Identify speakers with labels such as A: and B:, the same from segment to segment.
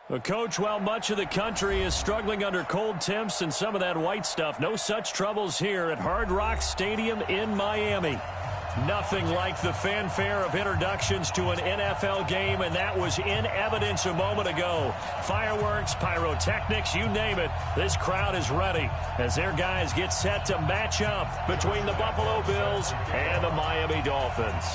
A: Well, Coach, while much of the country is struggling under cold temps and some of that white stuff, no such troubles here at Hard Rock Stadium in Miami. Nothing like the fanfare of introductions to an NFL game, and that was in evidence a moment ago. Fireworks, pyrotechnics, you name it. This crowd is ready as their guys get set to match up between the Buffalo Bills and the Miami Dolphins.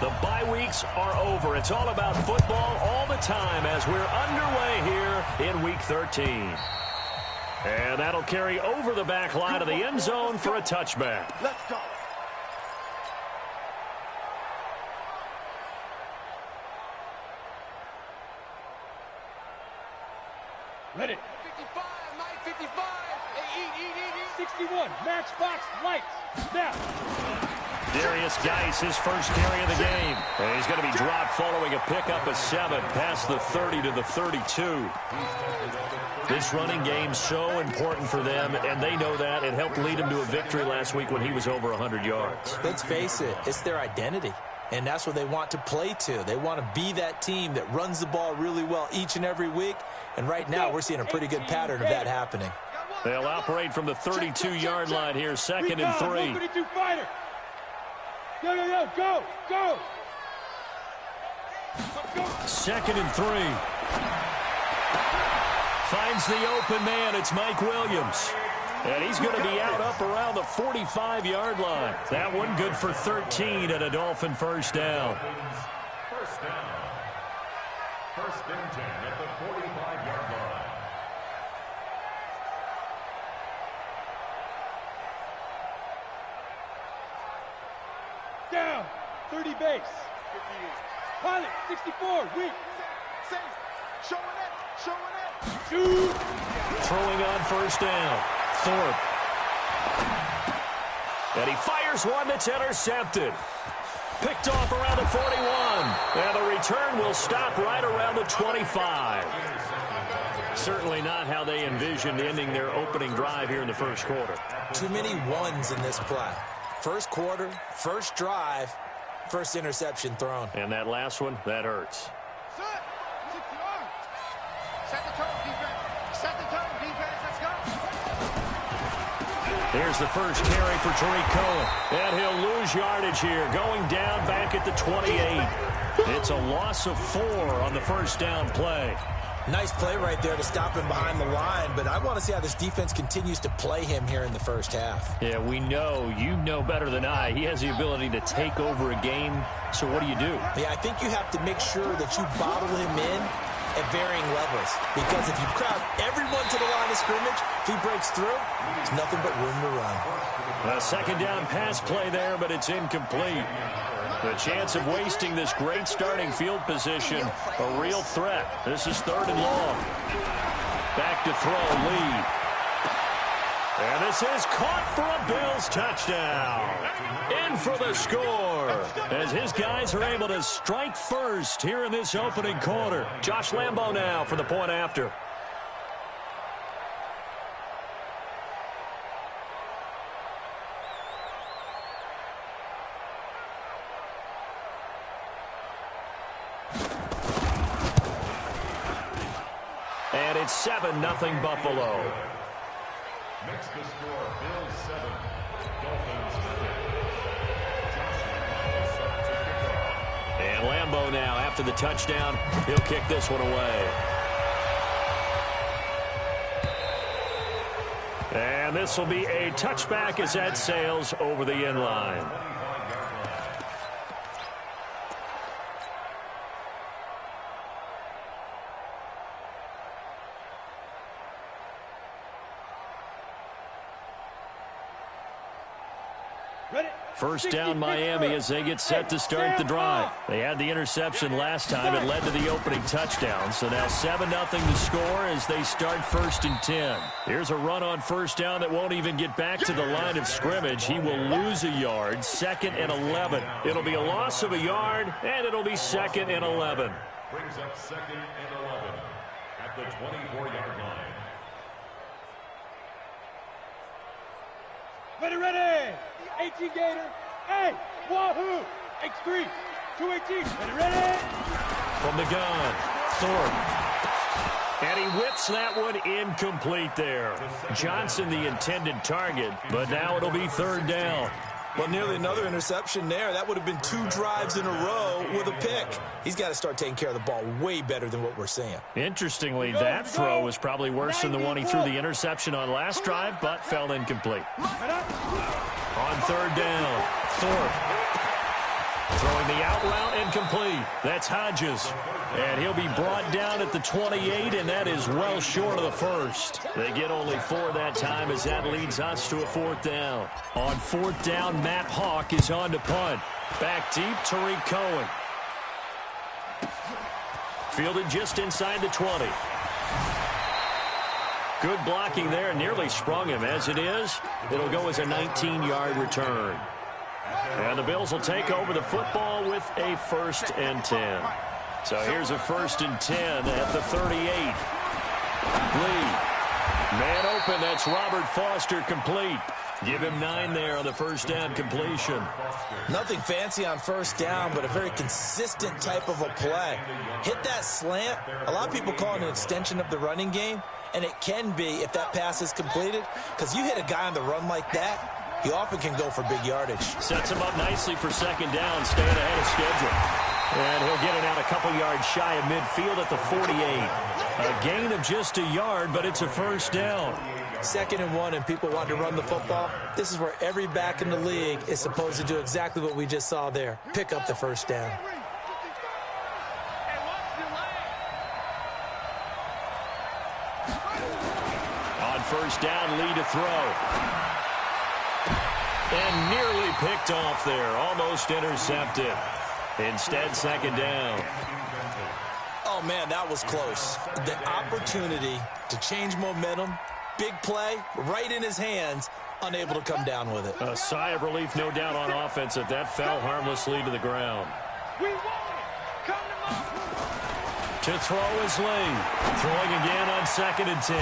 A: The bye weeks are over. It's all about football all the time as we're underway here in Week 13. And that'll carry over the back line of the end zone for a touchback.
B: Let's go.
C: Ready.
B: 55, Mike, 55. Hey, eat.
C: 61, matchbox, lights, now.
A: Darius Geis, his first carry of the game. And he's going to be dropped following a pickup of 7 past the 30 to the 32. This running game's so important for them, and they know that. It helped lead them to a victory last week when he was over 100 yards.
D: Let's face it, it's their identity, and that's what they want to play to. They want to be that team that runs the ball really well each and every week, and right now we're seeing a pretty good pattern of that happening.
A: They'll operate from the 32-yard line here, 2nd and 3.
C: 132 fighter. Yo, go.
A: 2nd and 3. Finds the open man. It's Mike Williams. And he's going to be out up around the 45-yard line. That one good for 13 and a Dolphin first down.
E: First down. 1st and 10 at the 45-yard line.
C: Down, 30 base. Pilot, 64, weak.
B: Same. Showing it.
C: Shoot.
A: Throwing on first down. Thorpe. And he fires one that's intercepted. Picked off around the 41. And the return will stop right around the 25. Certainly not how they envisioned ending their opening drive here in the first quarter.
D: Too many ones in this play. First quarter, first drive, first interception thrown.
A: And that last one, that hurts.
B: Set the tone, defense. Let's go.
A: Here's the first carry for Tariq Cohen. And he'll lose yardage here, going down back at the 28. It's a loss of 4 on the first down play.
D: Nice play right there to stop him behind the line, but I want to see how this defense continues to play him here in the first half.
A: Yeah, we know, you know better than I, he has the ability to take over a game. So what do?
D: Yeah, I think you have to make sure that you bottle him in at varying levels, because if you crowd everyone to the line of scrimmage, if he breaks through, there's nothing but room to run.
A: A second down pass play there, but it's incomplete. The chance of wasting this great starting field position, a real threat. This is 3rd and long. Back to throw, lead. And this is caught for a Bills touchdown. In for the score as his guys are able to strike first here in this opening quarter. Josh Lambo now for the point after. And it's 7-0 Buffalo.
E: Makes the score Bills 7, Dolphins 10.
A: And Lambo now after the touchdown. He'll kick this one away. And this will be a touchback as that sails over the end line. First down Miami as they get set to start the drive. They had the interception last time. It led to the opening touchdown. So now 7-0 to score as they start 1st and 10. Here's a run on first down that won't even get back to the line of scrimmage. He will lose a yard. 2nd and 11. It'll be a loss of a yard, and it'll be 2nd and 11.
E: Brings up 2nd and 11 at the 24-yard line.
C: Ready. 18 Gator. Hey, wahoo. X3. 218. Ready.
A: From the gun, Thorpe. And he whips that one incomplete there. Johnson the intended target, but now it'll be third down.
D: Well, nearly another interception there. That would have been 2 drives in a row with a pick. He's got to start taking care of the ball way better than what we're seeing.
A: Interestingly, that throw was probably worse than the one he threw the interception on last drive, but fell incomplete. On third down, Thorpe. Throwing the out route incomplete. That's Hodges. And he'll be brought down at the 28, and that is well short of the first. They get only 4 that time as that leads us to a fourth down. On fourth down, Matt Hawk is on to punt. Back deep, Tariq Cohen. Fielded just inside the 20. Good blocking there. Nearly sprung him. As it is, it'll go as a 19-yard return. And the Bills will take over the football with a 1st and 10. So here's a 1st and 10 at the 38. Lee. Man open. That's Robert Foster complete. Give him 9 there on the first down completion.
D: Nothing fancy on first down, but a very consistent type of a play. Hit that slant. A lot of people call it an extension of the running game, and it can be if that pass is completed, because you hit a guy on the run like that, he often can go for big yardage.
A: Sets him up nicely for second down, staying ahead of schedule. And he'll get it out a couple yards shy of midfield at the 48. A gain of just a yard, but it's a first down.
D: 2nd and 1, and people want to run the football. This is where every back in the league is supposed to do exactly what we just saw there. Pick up the first down.
A: On first down, Lee to throw. And nearly picked off there. Almost intercepted. Instead, second down.
D: Oh, man, that was close. The opportunity to change momentum, big play, right in his hands, unable to come down with it.
A: A sigh of relief, no doubt, on offense that that fell harmlessly to the ground. To throw is Lee. Throwing again on 2nd and 10.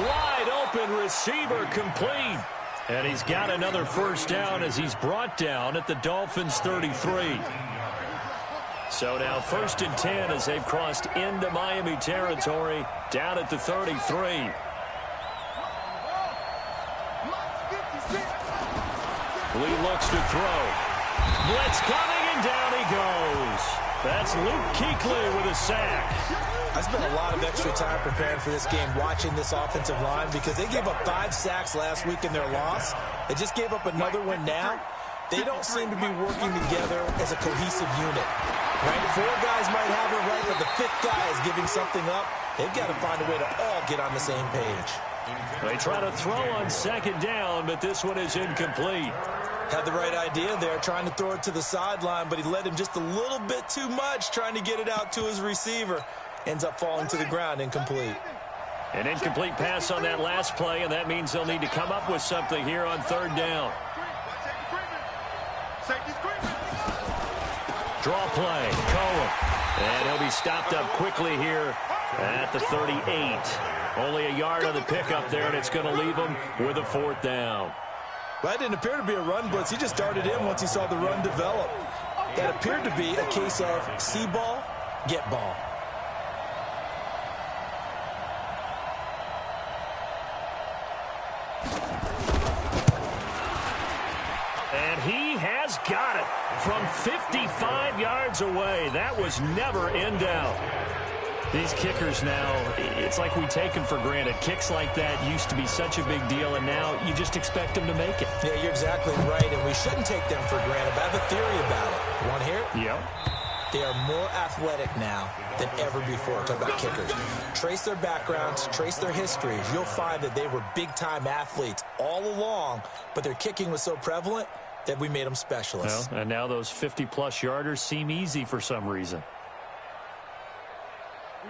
A: Wide open receiver complete. And he's got another first down as he's brought down at the Dolphins' 33. So now 1st and 10 as they've crossed into Miami territory, down at the 33. Lee looks to throw. Blitz coming, and down he goes. That's Luke Kuechly with a sack.
D: I spent a lot of extra time preparing for this game, watching this offensive line, because they gave up 5 sacks last week in their loss. They just gave up another one now. They don't seem to be working together as a cohesive unit. Right? 4 guys might have it right, but the 5th guy is giving something up. They've got to find a way to all get on the same page.
A: They try to throw on second down, but this one is incomplete.
D: Had the right idea there, trying to throw it to the sideline, but he led him just a little bit too much, trying to get it out to his receiver. Ends up falling to the ground, incomplete.
A: An incomplete pass on that last play, and that means they'll need to come up with something here on third down. Draw play, Cohen. And he'll be stopped up quickly here at the 38. Only a yard on the pickup there, and it's going to leave him with a fourth down.
D: Well, that didn't appear to be a run blitz. He just darted in once he saw the run develop. That appeared to be a case of see ball, get ball.
A: And he has got it from 55 yards away. That was never in doubt. These kickers now, it's like we take them for granted. Kicks like that used to be such a big deal, and now you just expect them to make it.
D: Yeah, you're exactly right, and we shouldn't take them for granted. But I have a theory about it. You want to hear it?
A: Yep.
D: They are more athletic now than ever before. Talk about kickers. Trace their backgrounds, trace their histories. You'll find that they were big-time athletes all along, but their kicking was so prevalent that we made them specialists.
A: Well, and now those 50-plus yarders seem easy for some reason.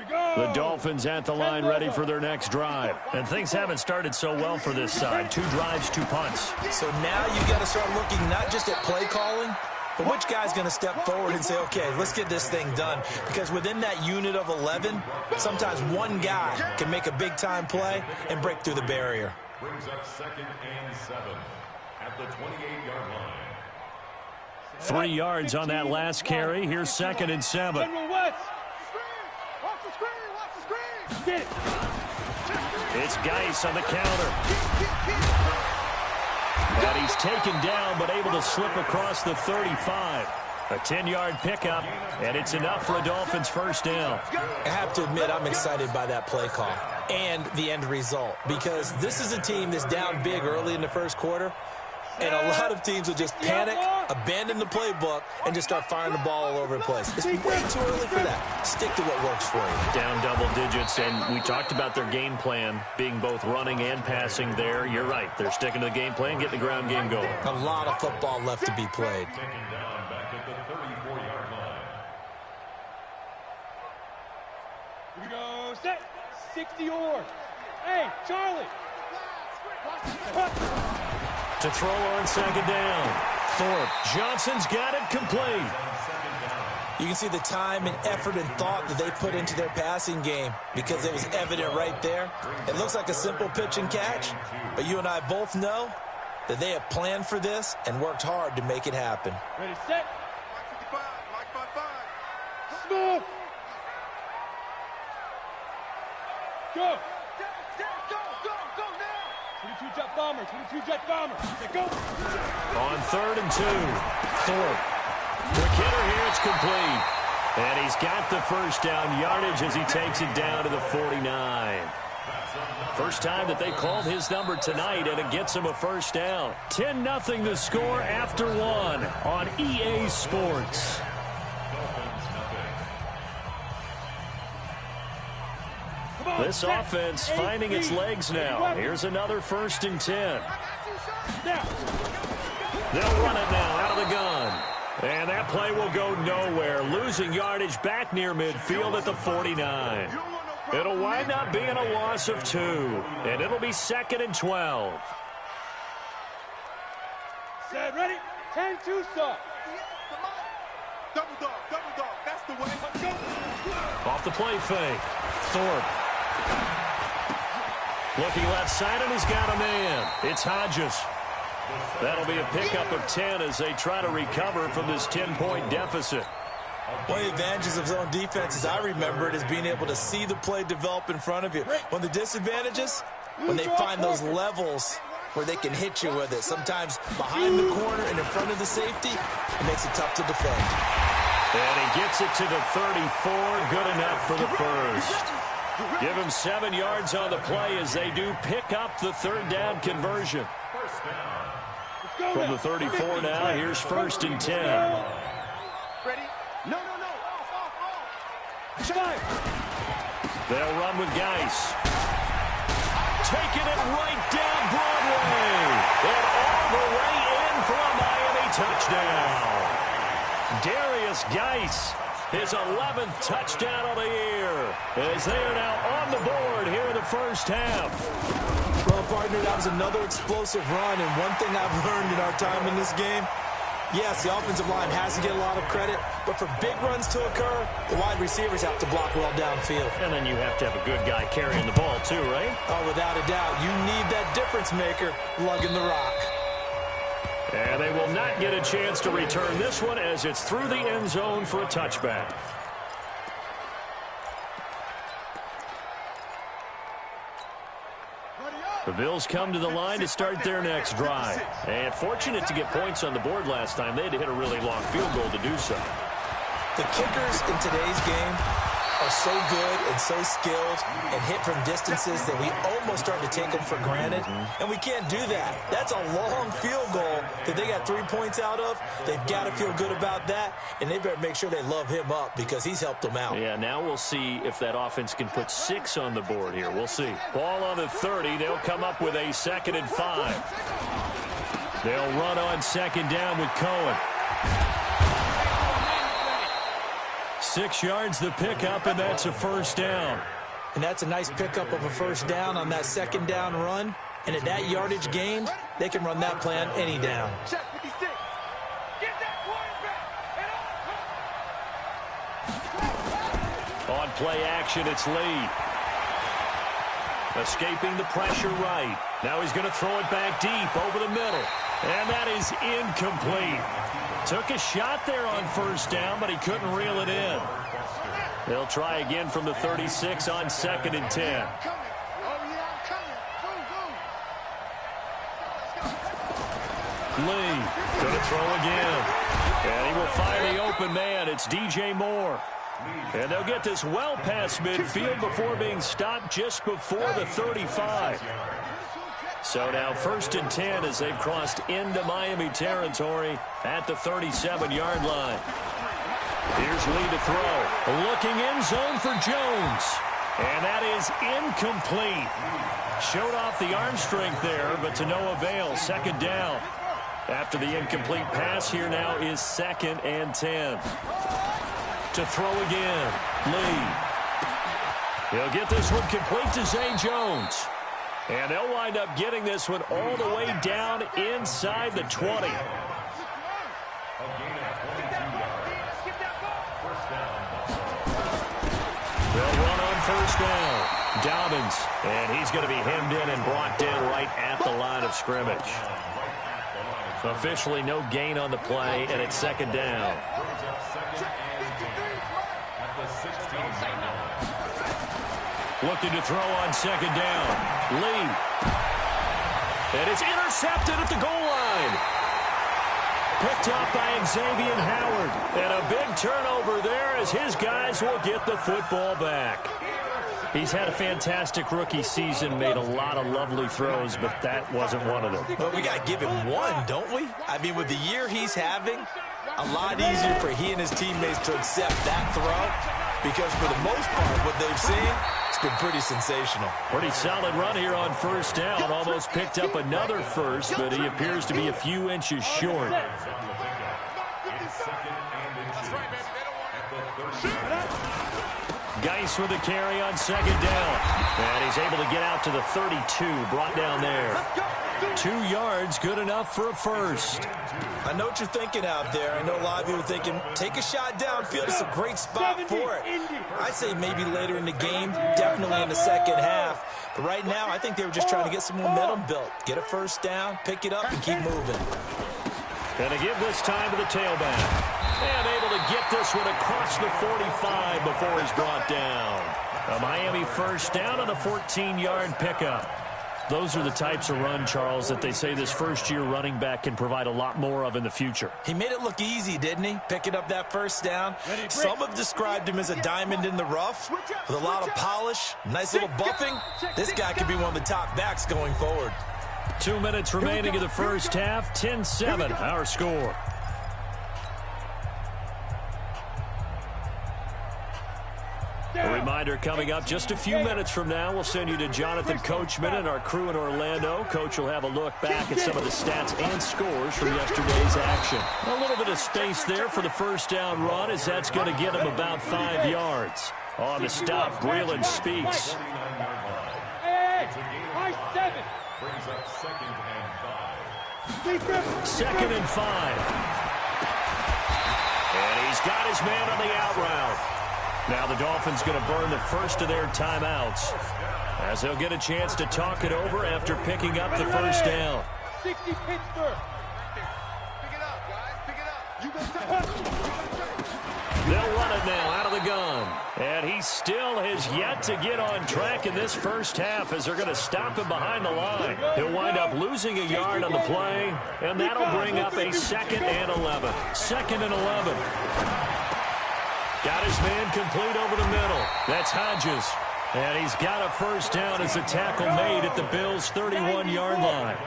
A: The Dolphins at the line ready for their next drive. And things haven't started so well for this side. 2 drives, 2 punts.
D: So now you've got to start looking not just at play calling, but which guy's going to step forward and say, okay, let's get this thing done. Because within that unit of 11, sometimes one guy can make a big-time play and break through the barrier.
E: Brings up 2nd and 7 at the 28-yard line.
A: 3 yards on that last carry. Here's 2nd and 7. It's Geis on the counter. And he's taken down, but able to slip across the 35. A 10-yard pickup, and it's enough for a Dolphins first down.
D: I have to admit, I'm excited by that play call and the end result, because this is a team that's down big early in the first quarter, and a lot of teams will just panic, abandon the playbook, and just start firing the ball all over the place. It's way too early for that. Stick to what works for you.
A: Down double digits, and we talked about their game plan being both running and passing there. You're right. They're sticking to the game plan, getting the ground game going.
D: A lot of football left to be played.
C: Here we go, set. 60 or. Hey, Charlie.
A: To throw on second down. Thorpe. Johnson's got it complete.
D: You can see the time and effort and thought that they put into their passing game because it was evident right there. It looks like a simple pitch and catch, but you and I both know that they have planned for this and worked hard to make it happen.
C: Ready, set. Smooth. Go.
B: Go now.
C: 22 jet bomber, 22 jet bomber. Go.
A: On 3rd and 2. Thorpe. McKinnon here, it's complete. And he's got the first down yardage as he takes it down to the 49. First time that they called his number tonight, and it gets him a first down. 10-0 the score after 1 on EA Sports. This offense finding its legs now. Here's another 1st and 10. They'll run it now out of the gun. And that play will go nowhere. Losing yardage back near midfield at the 49. It'll wind up being a loss of 2. And it'll be 2nd and 12.
C: Set, ready? 10-2 stop.
B: Double dog. That's the way.
A: Off the play fake. Thorpe. Looking left side, and he's got a man. It's Hodges. That'll be a pickup of 10 as they try to recover from this 10-point deficit.
D: One of the advantages of zone defense, as I remember it, is being able to see the play develop in front of you. One of the disadvantages, when they find those levels where they can hit you with it. Sometimes behind the corner and in front of the safety, it makes it tough to defend.
A: And he gets it to the 34. Good enough for the first. Give him 7 yards on the play as they do pick up the 3rd down conversion. From the 34 now, here's 1st and 10.
B: Ready? No.
A: They'll run with Geis. Taking it right down Broadway. And all the way in for a Miami touchdown. Darius Geis, his 11th touchdown of the year, as they are now on the board here in the first half.
D: Well, partner, that was another explosive run, and one thing I've learned in our time in this game, yes, the offensive line has to get a lot of credit, but for big runs to occur, the wide receivers have to block well downfield.
A: And then you have to have a good guy carrying the ball too, right?
D: Oh, without a doubt. You need that difference maker lugging the rock.
A: And they will not get a chance to return this one as it's through the end zone for a touchback. The Bills come to the line to start their next drive. And fortunate to get points on the board last time. They had to hit a really long field goal to do so.
D: The kickers in today's game are so good and so skilled and hit from distances that we almost start to take them for granted. And we can't do that. That's a long field goal that they got 3 points out of. They've got to feel good about that, and they better make sure they love him up because he's helped them out.
A: Yeah, now we'll see if that offense can put 6 on the board here. We'll see. Ball on the 30. They'll come up with a 2nd and 5. They'll run on 2nd down with Cohen. 6 yards the pickup, and that's a first down.
D: And that's a nice pickup of a first down on that 2nd down run. And at that yardage gained, they can run that play on any down.
B: Check 56. Get that quarterback.
A: On play action, it's Lee. Escaping the pressure right. Now he's going to throw it back deep over the middle. And that is incomplete. Took a shot there on first down, but he couldn't reel it in. They'll try again from the 36 on 2nd and 10. Lee going to throw again. And he will find the open man. It's DJ Moore. And they'll get this well past midfield before being stopped just before the 35. So now 1st and 10 as they've crossed into Miami territory at the 37-yard line. Here's Lee to throw. Looking end zone for Jones. And that is incomplete. Showed off the arm strength there, but to no avail. 2nd down. After the incomplete pass, here now is 2nd and 10. To throw again. Lee. He'll get this one complete to Zay Jones. And they'll wind up getting this one all the way down inside the 20. They'll run on 1st down. Dobbins. And he's going to be hemmed in and brought down right at the line of scrimmage. Officially no gain on the play, and it's 2nd down. Looking to throw on 2nd down. Lee. And it's intercepted at the goal line. Picked up by Xavier Howard. And a big turnover there as his guys will get the football back. He's had a fantastic rookie season, made a lot of lovely throws, but that wasn't one of them.
D: Well, we got to give him one, don't we? I mean, with the year he's having, a lot easier for he and his teammates to accept that throw because for the most part, what they've seen, it's been pretty sensational.
A: Pretty solid run here on 1st down. Almost picked up another first, but he appears to be a few inches short. Geis with a carry on 2nd down. And he's able to get out to the 32, brought down there. 2 yards, good enough for a first.
D: I know what you're thinking out there. I know a lot of you are thinking, take a shot downfield. It's a great spot for it. I'd say maybe later in the game, definitely in the 2nd half. But right now, I think they were just trying to get some momentum built. Get a first down, pick it up, and keep moving.
A: Gonna give this time to the tailback. And able to get this one across the 45 before he's brought down. A Miami first down on a 14-yard pickup. Those are the types of run, Charles, that they say this first-year running back can provide a lot more of in the future.
D: He made it look easy, didn't he? Picking up that first down. Some have described him as a diamond in the rough with a lot of polish, nice little buffing. This guy could be one of the top backs going forward.
A: 2 minutes remaining in the first half. 10-7, our score. A reminder coming up just a few minutes from now. We'll send you to Jonathan Coachman and our crew in Orlando. Coach will have a look back at some of the stats and scores from yesterday's action. A little bit of space there for the first down run as that's going to get him about 5 yards. On the stop, Breland Speaks.
E: Brings up 2nd and 5.
A: 2nd and 5. And he's got his man on the out route. Now the Dolphins going to burn the first of their timeouts as they'll get a chance to talk it over after picking up the first down.
C: 60 Pittsburgh.
B: Pick it up, guys. Pick it up.
A: They'll run it now out of the gun. And he still has yet to get on track in this first half as they're going to stop him behind the line. He'll wind up losing a yard on the play, and that'll bring up a 2nd and 11. 2nd and 11. Got his man complete over the middle. That's Hodges. And he's got a first down as the tackle made at the Bills' 31-yard line.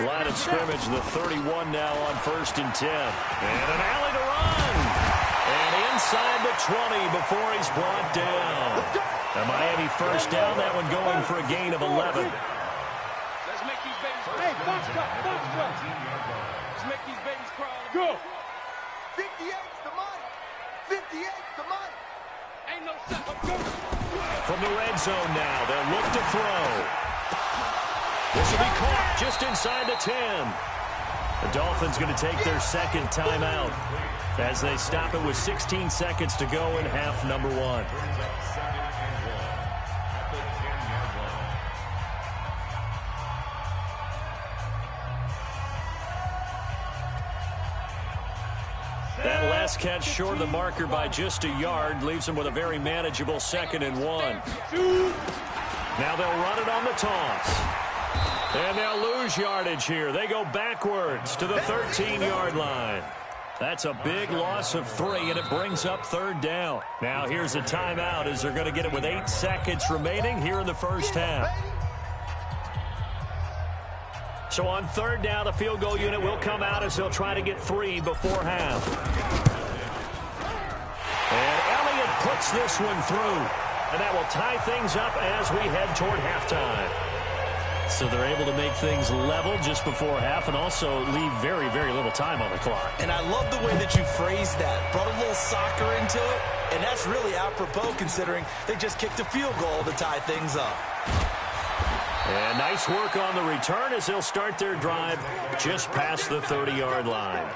A: Line of scrimmage, the 31 now on 1st and 10. And an alley to run. And inside the 20 before he's brought down. A Miami first down, that one going for a gain of 11.
C: Let's make these babies crawl. Hey, box cut. Let's make these babies crawl. Go.
B: 58's the money. 58's the money.
C: Ain't no shot. Let's go.
A: From the red zone now, they'll look to throw. This will be caught just inside the 10. The Dolphins going to take their 2nd timeout as they stop it with 16 seconds to go in half number 1. That last Bucks catch short of the marker by just a yard. Leaves them with a very manageable 2nd and 1. Now they'll run it on the toss. And they'll lose yardage here. They go backwards to the 13-yard line. That's a big loss of 3, and it brings up 3rd down. Now here's a timeout as they're going to get it with 8 seconds remaining here in the first half. So on 3rd down, the field goal unit will come out as they'll try to get 3 before half. And Elliott puts this one through. And that will tie things up as we head toward halftime. So they're able to make things level just before half and also leave very, very little time on the clock.
D: And I love the way that you phrased that. Brought a little soccer into it, and that's really apropos considering they just kicked a field goal to tie things up.
A: And nice work on the return as they'll start their drive just past the 30-yard line.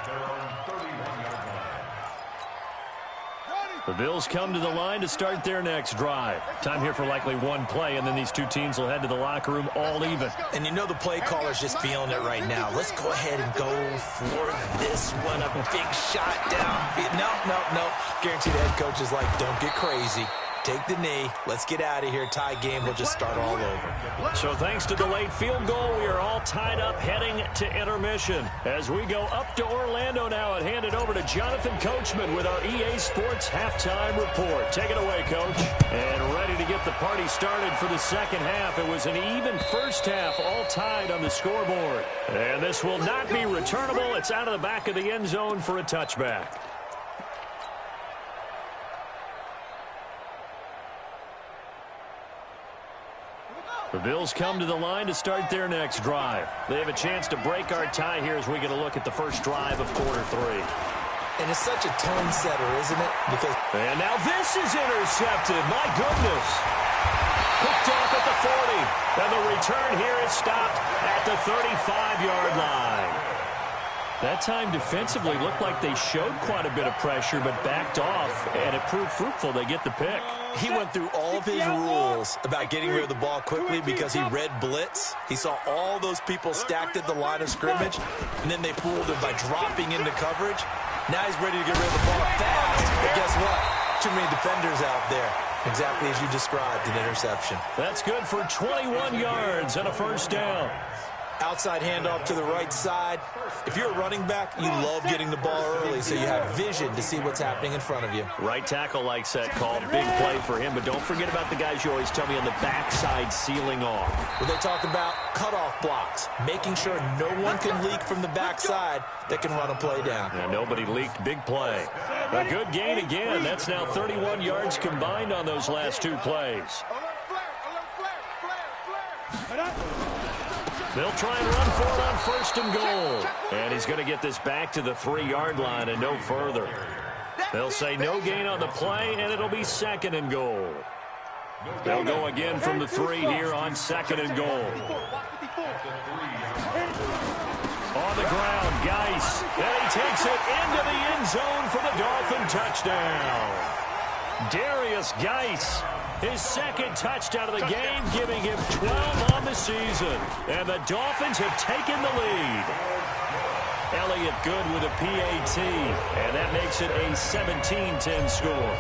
A: The Bills come to the line to start their next drive. Time here for likely one play, and then these two teams will head to the locker room all even.
D: And you know the play caller's just feeling it right now. Let's go ahead and go for this one. A big shot down. No. Guaranteed the head coach is like, don't get crazy. Take the knee. Let's get out of here. Tie game. We'll just start all over.
A: So thanks to the late field goal, we are all tied up heading to intermission. As we go up to Orlando now and hand it over to Jonathan Coachman with our EA Sports halftime report. Take it away, Coach. And ready to get the party started for the second half. It was an even first half, all tied on the scoreboard. And this will not be returnable. It's out of the back of the end zone for a touchback. The Bills come to the line to start their next drive. They have a chance to break our tie here as we get a look at the first drive of quarter 3.
D: And it's such a tone setter, isn't it?
A: And now this is intercepted. My goodness. Picked off at the 40. And the return here is stopped at the 35-yard line. That time defensively looked like they showed quite a bit of pressure but backed off, and it proved fruitful. They get the pick.
D: He went through all of his rules about getting rid of the ball quickly because he read blitz. He saw all those people stacked at the line of scrimmage, and then they fooled him by dropping into coverage. Now he's ready to get rid of the ball fast, but guess what? Too many defenders out there. Exactly as you described, an interception.
A: That's good for 21 yards and a first down.
D: Outside handoff to the right side. If you're a running back, you love getting the ball early so you have vision to see what's happening in front of you.
A: Right tackle likes that call. Big play for him, but don't forget about the guys you always tell me on the backside sealing off.
D: When they talk about cutoff blocks, making sure no one can leak from the backside that can run a play down.
A: Yeah, nobody leaked. Big play. A good gain again. That's now 31 yards combined on those last two plays. They'll try and run for it on first and goal. And he's going to get this back to the 3-yard line and no further. They'll say no gain on the play, and it'll be 2nd and goal. They'll go again from the 3 here on 2nd and goal. On the ground, Geis. And he takes it into the end zone for the Dolphin touchdown. Darius Geis. His 2nd touchdown of the game, giving him 12 on the season. And the Dolphins have taken the lead. Elliott good with a PAT, and that makes it a 17-10 score.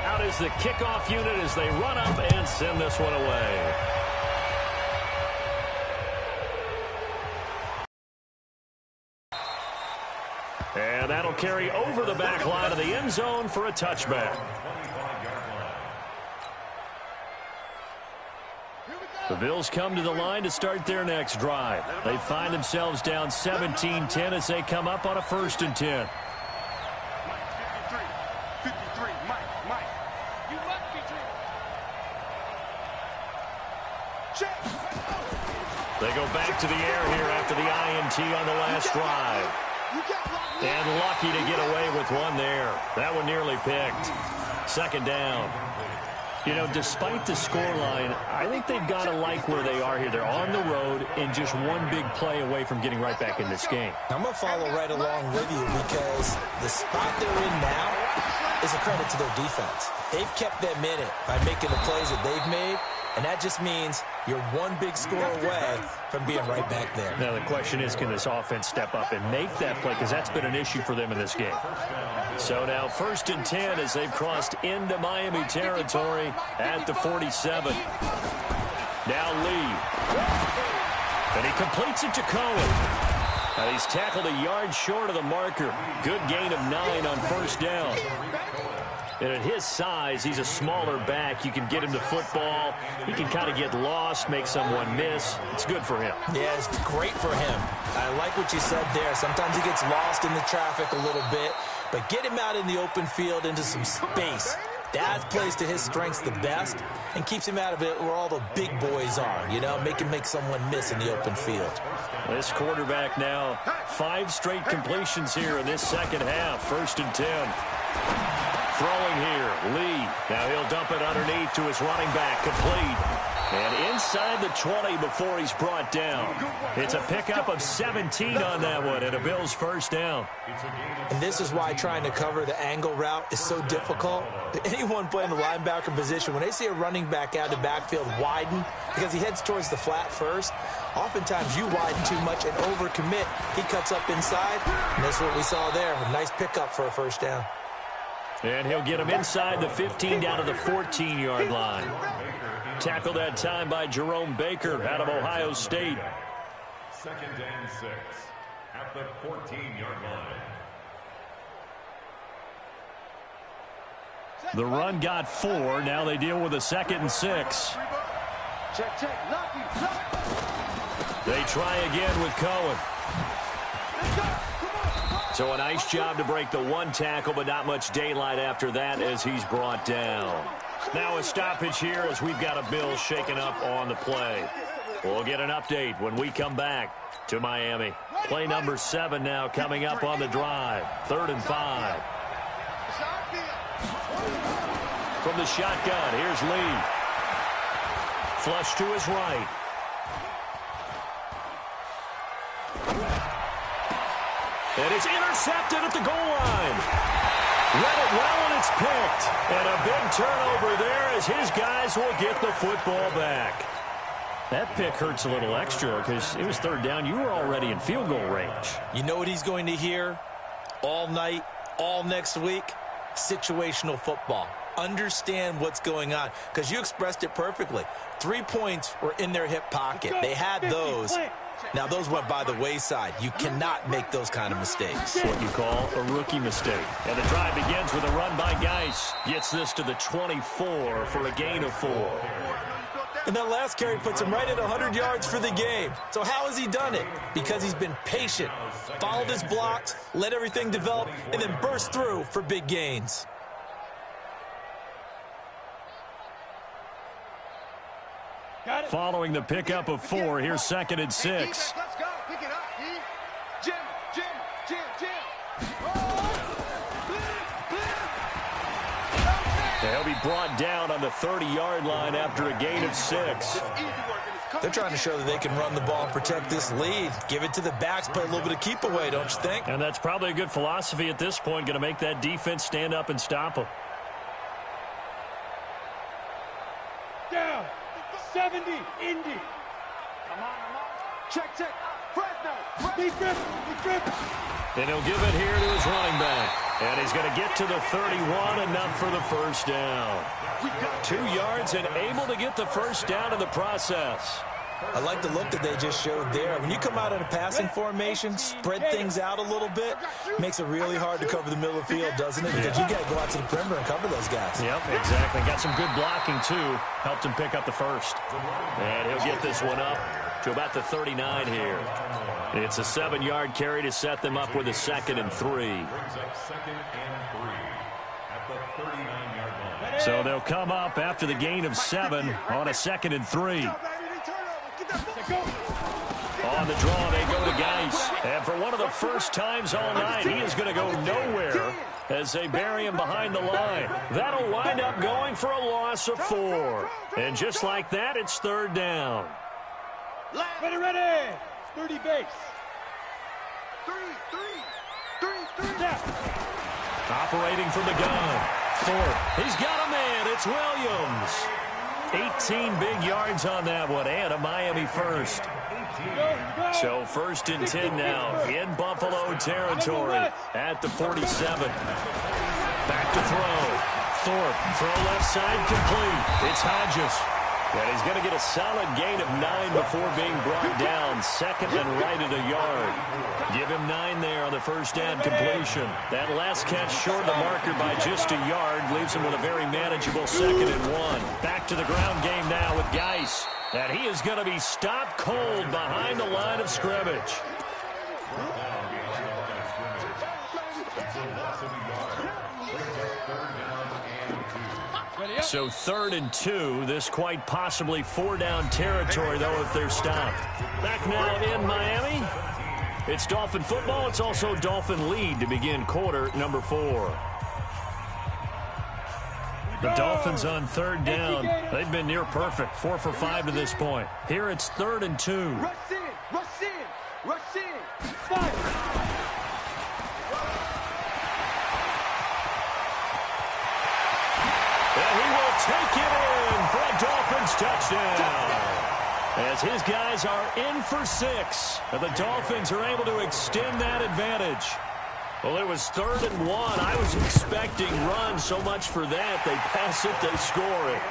A: Out is the kickoff unit as they run up and send this one away. And that'll carry over the back line of the end zone for a touchback. The Bills come to the line to start their next drive. They find themselves down 17-10 as they come up on a 1st and 10.
C: 53, Mike. You must be check.
A: They go back to the air here after the INT on the last drive. And lucky to get away with one there. That one nearly picked. 2nd down. You know, despite the scoreline, I think they've got to like where they are here. They're on the road and just one big play away from getting right back in this game.
D: I'm going to follow right along with you because the spot they're in now is a credit to their defense. They've kept them in it by making the plays that they've made, and that just means You're one big score away from being right back there.
A: Now the question is, can this offense step up and make that play? Because that's been an issue for them in this game. So now 1st and 10 as they've crossed into Miami territory at the 47. Now Lee. And he completes it to Cohen. Now he's tackled a yard short of the marker. Good gain of 9 on 1st down. And at his size, he's a smaller back. You can get him the football. He can kind of get lost, make someone miss. It's good for him.
D: Yeah, it's great for him. I like what you said there. Sometimes he gets lost in the traffic a little bit. But get him out in the open field into some space. That plays to his strengths the best and keeps him out of it where all the big boys are, you know, make someone miss in the open field.
A: This quarterback now, 5 straight completions here in this second half. 1st and 10. Throwing here, Lee. Now he'll dump it underneath to his running back, complete. And inside the 20 before he's brought down. It's a pickup of 17 on that one and a Bills 1st down.
D: And this is why trying to cover the angle route is so difficult. Anyone playing the linebacker position, when they see a running back out of the backfield widen because he heads towards the flat first, oftentimes you widen too much and overcommit. He cuts up inside, and that's what we saw there. A nice pickup for a 1st down.
A: And he'll get him inside the 15 down to the 14-yard line. Tackled that time by Jerome Baker out of Ohio State.
E: 2nd and 6 at the 14-yard line.
A: The run got 4. Now they deal with a 2nd and 6. They try again with Cohen. So a nice job to break the 1 tackle, but not much daylight after that as he's brought down. Now a stoppage here as we've got a Bill shaken up on the play. We'll get an update when we come back to Miami. Play number 7 now coming up on the drive. 3rd and 5. From the shotgun, here's Lee. Flush to his right. And it's intercepted at the goal line. Read it well, and it's picked. And a big turnover there as his guys will get the football back. That pick hurts a little extra because it was 3rd down. You were already in field goal range.
D: You know what he's going to hear all night, all next week? Situational football. Understand what's going on because you expressed it perfectly. 3 points were in their hip pocket. They had those. Now, those went by the wayside. You cannot make those kind of mistakes.
A: What you call a rookie mistake. And the drive begins with a run by Geis. Gets this to the 24 for a gain of 4.
D: And that last carry puts him right at 100 yards for the game. So how has he done it? Because he's been patient, followed his blocks, let everything develop, and then burst through for big gains.
A: Following the pickup of 4, here's 2nd and 6.
B: Let's go. Pick it up, D. Jim.
A: They'll be brought down on the 30-yard line after a gain of 6.
D: They're trying to show that they can run the ball and protect this lead. Give it to the backs, play a little bit of keep away, don't you think?
A: And that's probably a good philosophy at this point, going to make that defense stand up and stop them.
C: Down. 70, Indy. Come on. Check. Fresno. He tripped.
A: And he'll give it here to his running back. And he's going to get to the 31, enough for the 1st down. 2 yards and able to get the 1st down in the process.
D: I like the look that they just showed there. When you come out in a passing formation, spread things out a little bit, makes it really hard to cover the middle of the field, doesn't it? Because you got to go out to the perimeter and cover those guys.
A: Yep, exactly. Got some good blocking, too. Helped him pick up the 1st. And he'll get this one up to about the 39 here. It's a 7-yard carry to set them up with a 2nd and 3.
E: Brings up 2nd and 3 at the 39-yard line.
A: So they'll come up after the gain of 7 on a 2nd and 3. On the draw, they go to Geis. And for one of the first times all night, he is going to go nowhere as they bury him behind the line. That'll wind up going for a loss of 4. And just like that, it's 3rd down.
C: Ready. 30 base.
B: 3.
A: Operating from the gun. 4th. He's got a man. It's Williams. 18 big yards on that one, and a Miami first. So 1st and 10 now in Buffalo territory at the 47. Back to throw. Thorpe, throw left side, complete. It's Hodges. And he's going to get a solid gain of 9 before being brought down. 2nd and right at a yard. Give him 9 there on the first down completion. That last catch short of the marker by just a yard leaves him with a very manageable 2nd and 1. Back to the ground game now with Geis. And he is going to be stopped cold behind the line of scrimmage. So 3rd and 2. This quite possibly 4-down territory, though, if they're stopped. Back now in Miami. It's Dolphin football. It's also Dolphin lead to begin quarter number 4. The Dolphins on 3rd down. They've been near perfect. 4 for 5 to this point. Here it's 3rd and 2.
B: Rush in, rush in, rush in. Fire.
A: Take it in for a Dolphins touchdown. As his guys are in for 6. And the Dolphins are able to extend that advantage. Well, it was 3rd and 1. I was expecting runs, so much for that. They pass it, they score it.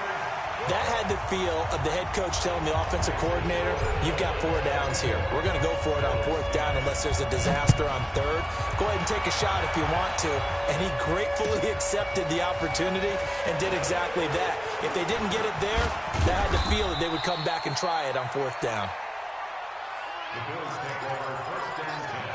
D: That had the feel of the head coach telling the offensive coordinator, you've got 4 downs here. We're going to go for it on 4th down unless there's a disaster on 3rd. Go ahead and take a shot if you want to. And he gratefully accepted the opportunity and did exactly that. If they didn't get it there, they had the feel that they would come back and try it on 4th down.
E: The Bills take over 1st and 10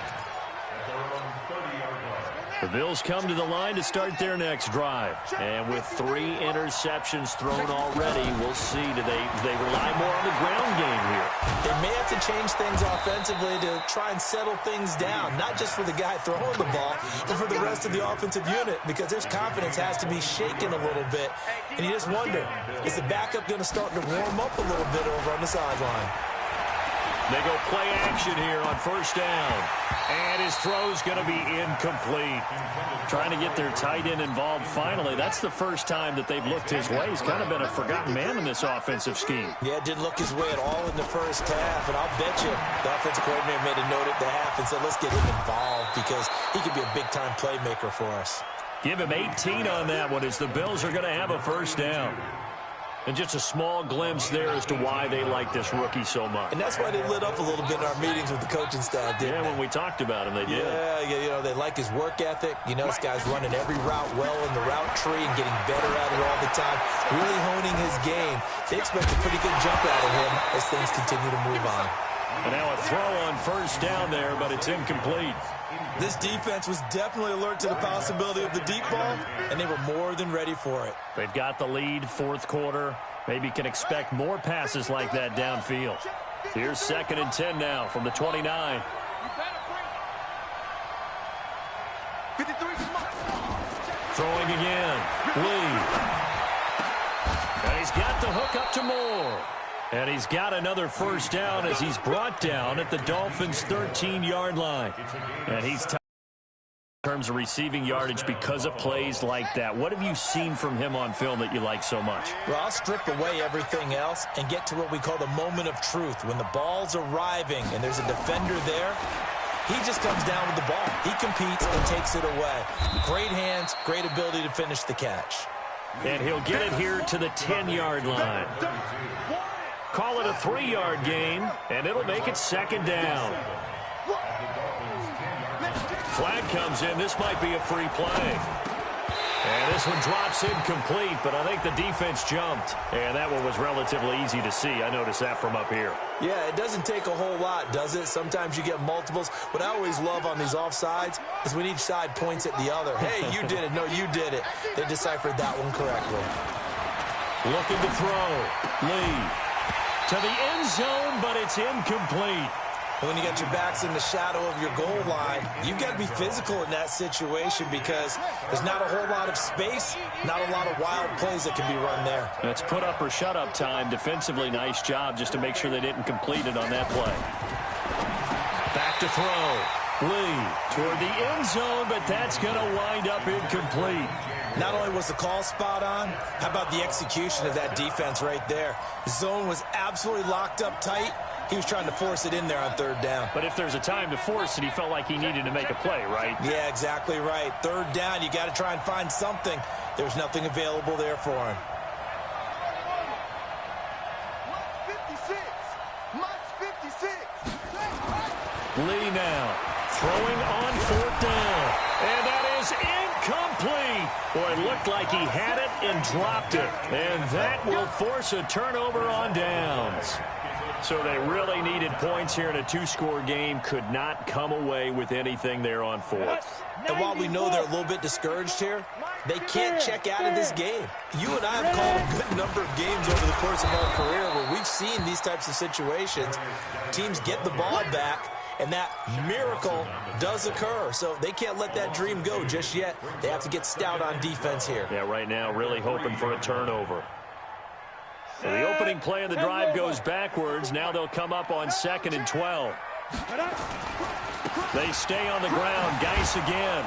E: at their own 30-yard line.
A: The Bills come to the line to start their next drive. And with 3 interceptions thrown already, we'll see. Do they rely more on the ground game here?
D: They may have to change things offensively to try and settle things down, not just for the guy throwing the ball, but for the rest of the offensive unit, because his confidence has to be shaken a little bit. And you just wonder, is the backup going to start to warm up a little bit over on the sideline?
A: They go play action here on 1st down. And his throw's going to be incomplete. Trying to get their tight end involved finally. That's the first time that they've looked his way. He's kind of been a forgotten man in this offensive scheme.
D: Yeah, it didn't look his way at all in the first half. And I'll bet you the offensive coordinator made a note at the half and said, let's get him involved because he could be a big-time playmaker for us.
A: Give him 18 on that one as the Bills are going to have a 1st down. And just a small glimpse there as to why they like this rookie so much.
D: And that's why they lit up a little bit in our meetings with the coaching staff, didn't they?
A: When we talked about him, they did.
D: Yeah, you know, they like his work ethic. You know, this guy's running every route well in the route tree and getting better at it all the time, really honing his game. They expect a pretty good jump out of him as things continue to move on.
A: And now a throw on 1st down there, but it's incomplete.
D: This defense was definitely alert to the possibility of the deep ball, and they were more than ready for it.
A: They've got the lead, 4th quarter. Maybe can expect more passes like that downfield. Here's 2nd and 10 now from the 29. Throwing again. Lee. And he's got the hook up to Moore. And he's got another 1st down as he's brought down at the Dolphins' 13-yard line. And he's in terms of receiving yardage because of plays like that. What have you seen from him on film that you like so much?
D: Well, I'll strip away everything else and get to what we call the moment of truth. When the ball's arriving and there's a defender there, he just comes down with the ball. He competes and takes it away. Great hands, great ability to finish the catch.
A: And he'll get it here to the 10-yard line. Call it a 3-yard gain, and it'll make it 2nd down. Flag comes in. This might be a free play. And this one drops incomplete, but I think the defense jumped. And that one was relatively easy to see. I noticed that from up here.
D: Yeah, it doesn't take a whole lot, does it? Sometimes you get multiples. What I always love on these offsides is when each side points at the other. Hey, you did it. No, you did it. They deciphered that one correctly.
A: Looking to throw. Lee. To the end zone, but it's incomplete.
D: When you got your backs in the shadow of your goal line, you've got to be physical in that situation because there's not a whole lot of space, not a lot of wild plays that can be run there.
A: It's put up or shut up time. Defensively, nice job just to make sure they didn't complete it on that play. Back to throw. Lee toward the end zone, but that's going to wind up incomplete.
D: Not only was the call spot on, how about the execution of that defense right there? The zone was absolutely locked up tight. He was trying to force it in there on 3rd down.
A: But if there's a time to force it, he felt like he needed to make a play, right?
D: Yeah, exactly right. 3rd down, you got to try and find something. There's nothing available there for him.
A: Lee now throwing on 4th down. And that is incomplete. Boy, it looked like he had it and dropped it. And that will force a turnover on downs. So they really needed points here in a 2-score game. Could not come away with anything there on 4th.
D: And while we know they're a little bit discouraged here, they can't check out of this game. You and I have called a good number of games over the course of our career where we've seen these types of situations. Teams get the ball back, and that miracle does occur. So they can't let that dream go just yet. They have to get stout on defense here.
A: Yeah, right now really hoping for a turnover. So the opening play of the drive goes backwards. Now they'll come up on 2nd and 12. They stay on the ground. Geis again.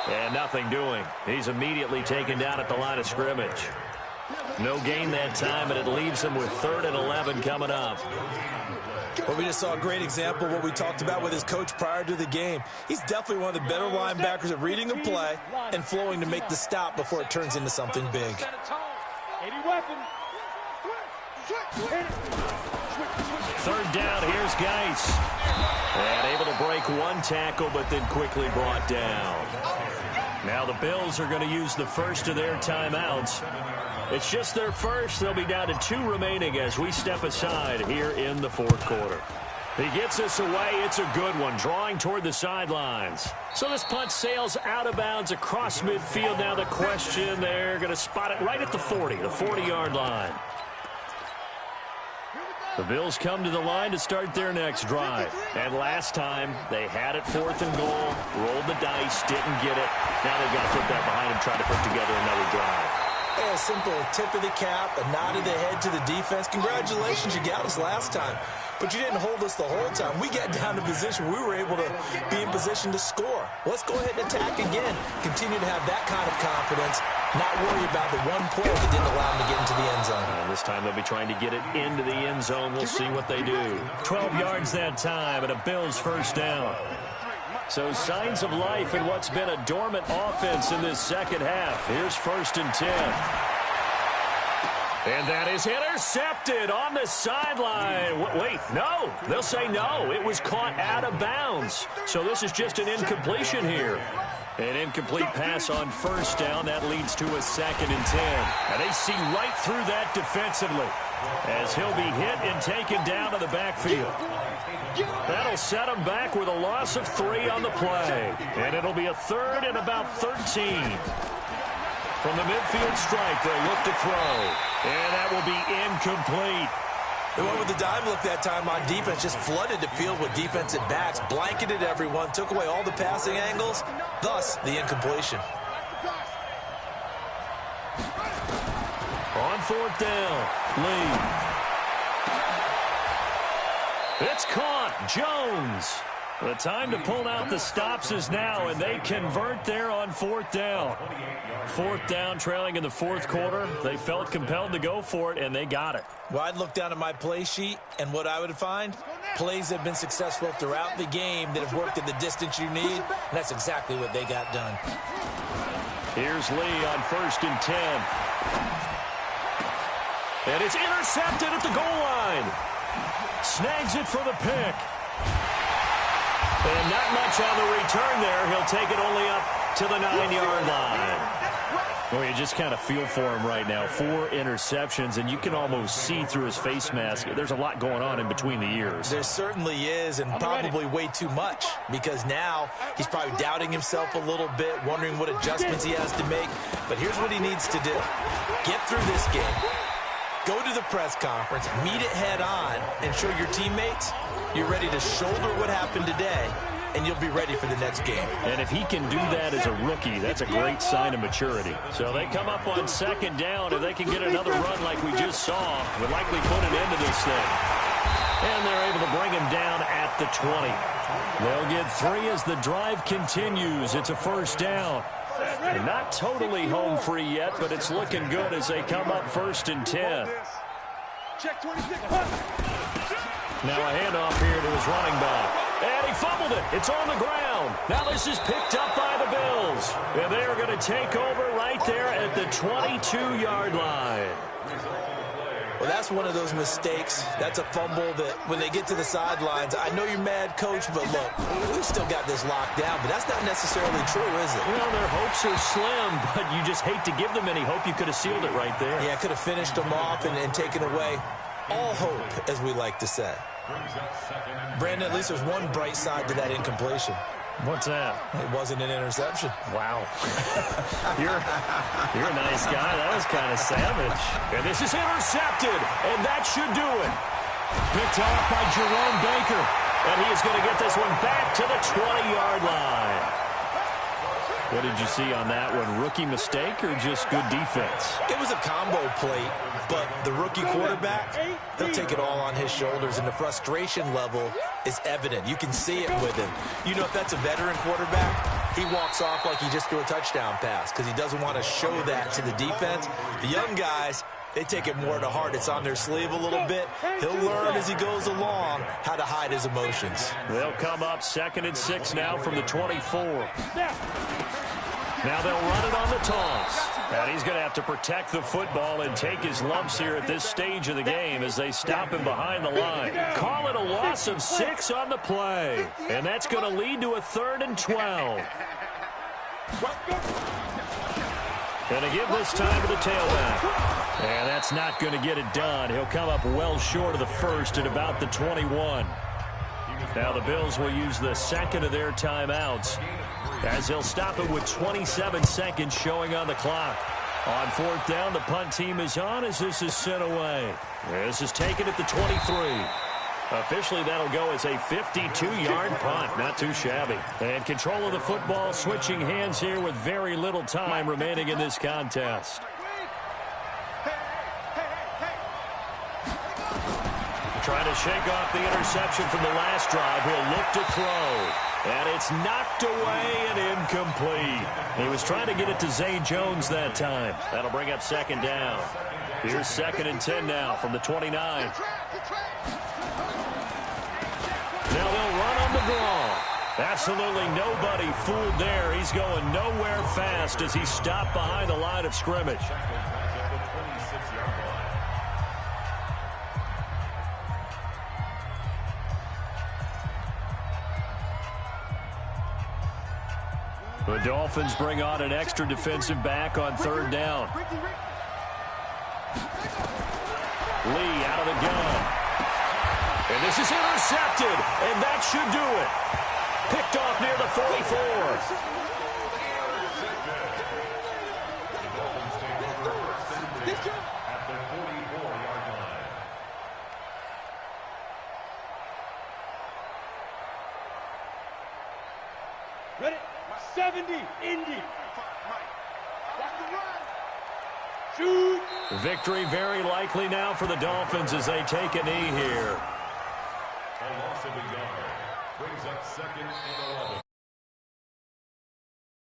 A: And nothing doing. He's immediately taken down at the line of scrimmage. No gain that time, and it leaves him with 3rd and 11 coming up.
D: Well, we just saw a great example of what we talked about with his coach prior to the game. He's definitely one of the better linebackers at reading a play and flowing to make the stop before it turns into something big.
A: 3rd down, here's Geis. And able to break one tackle, but then quickly brought down. Now the Bills are going to use the first of their timeouts. It's just their first. They'll be down to 2 remaining as we step aside here in the 4th quarter. He gets us away. It's a good one, drawing toward the sidelines. So this punt sails out of bounds across midfield. Now the question, they're going to spot it right at the 40, the 40-yard line. The Bills come to the line to start their next drive. And last time, they had it 4th and goal, rolled the dice, didn't get it. Now they've got to put that behind them, try to put together another drive.
D: A simple tip of the cap, a nod of the head to the defense. Congratulations, you got us last time. But you didn't hold us the whole time. We got down to position. We were able to be in position to score. Let's go ahead and attack again. Continue to have that kind of confidence. Not worry about the one play that didn't allow them to get into the end zone.
A: This time they'll be trying to get it into the end zone. We'll see what they do. 12 yards that time and a Bills 1st down. So signs of life in what's been a dormant offense in this 2nd half. Here's 1st and 10. And that is intercepted on the sideline. Wait, no. They'll say no. It was caught out of bounds. So this is just an incompletion here. An incomplete pass on 1st down. That leads to a 2nd and 10. And they see right through that defensively as he'll be hit and taken down to the backfield. That'll set him back with a loss of 3 on the play. And it'll be a 3rd and about 13. From the midfield stripe, they'll look to throw. And that will be incomplete.
D: They went with the dive look that time on defense, just flooded the field with defensive backs, blanketed everyone, took away all the passing angles, thus the incompletion.
A: On 4th down, Lee. It's caught. Jones. The time to pull out the stops is now, and they convert there on 4th down. 4th down, trailing in the 4th quarter. They felt compelled to go for it, and they got it.
D: Well, I'd look down at my play sheet, and what I would find, plays that have been successful throughout the game that have worked at the distance you need, and that's exactly what they got done.
A: Here's Lee on 1st and 10. And it's intercepted at the goal line. Snags it for the pick. And not much on the return there. He'll take it only up to the 9-yard line. Well, you just kind of feel for him right now. 4 interceptions, and you can almost see through his face mask. There's a lot going on in between the ears.
D: There certainly is, and probably way too much, because now he's probably doubting himself a little bit, wondering what adjustments he has to make. But here's what he needs to do. Get through this game. Go to the press conference, meet it head on, and show your teammates you're ready to shoulder what happened today, and you'll be ready for the next game.
A: And if he can do that as a rookie, that's a great sign of maturity. So they come up on 2nd down. If they can get another run like we just saw, would likely put an end to this thing. And they're able to bring him down at the 20. They'll get 3 as the drive continues. It's a 1st down. They're not totally home free yet, but it's looking good as they come up 1st and 10.
C: Check 26.
A: Now a handoff here to his running back. And he fumbled it. It's on the ground. Now this is picked up by the Bills. And they are going to take over right there at the 22-yard line.
D: Well, that's one of those mistakes. That's a fumble that when they get to the sidelines, I know you're mad, Coach, but look, we've still got this locked down. But that's not necessarily true, is it?
A: Well, their hopes are slim, but you just hate to give them any hope. You could have sealed it right there.
D: Yeah, could have finished them off and taken away all hope, as we like to say. Brandon, at least there's one bright side to that incompletion.
A: What's that?
D: It wasn't an interception.
A: Wow. You're a nice guy. That was kind of savage. And this is intercepted, and that should do it. Picked off by Jerome Baker, and he is going to get this one back to the 20-yard line. What did you see on that one? Rookie mistake or just good defense?
D: It was a combo plate, but the rookie quarterback, he'll take it all on his shoulders, and the frustration level is evident. You can see it with him. You know, if that's a veteran quarterback, he walks off like he just threw a touchdown pass because he doesn't want to show that to the defense. The young guys, they take it more to heart. It's on their sleeve a little bit. He'll learn as he goes along how to hide his emotions.
A: They'll come up 2nd and 6 now from the 24. Now they'll run it on the toss. And he's going to have to protect the football and take his lumps here at this stage of the game as they stop him behind the line. Call it a loss of 6 on the play. And that's going to lead to a 3rd and 12. And to give this time to the tailback. And that's not going to get it done. He'll come up well short of the first at about the 21. Now the Bills will use the second of their timeouts as they'll stop it with 27 seconds showing on the clock. On 4th down, the punt team is on as this is sent away. This is taken at the 23. Officially, that'll go as a 52-yard punt. Not too shabby. And control of the football switching hands here with very little time remaining in this contest. Trying to shake off the interception from the last drive. He'll look to throw. And it's knocked away and incomplete. He was trying to get it to Zay Jones that time. That'll bring up 2nd down. Here's 2nd and 10 now from the 29. Now they'll run on the draw. Absolutely nobody fooled there. He's going nowhere fast as he stopped behind the line of scrimmage. The Dolphins bring on an extra defensive back on 3rd down. Lee out of the gun. And this is intercepted, and that should do it. Picked off near the 44.
E: At the 44-yard line.
C: Ready? 70, Indy. Shoot.
A: Victory very likely now for the Dolphins as they take a knee here.
E: A loss of a yard brings up 2nd and 11.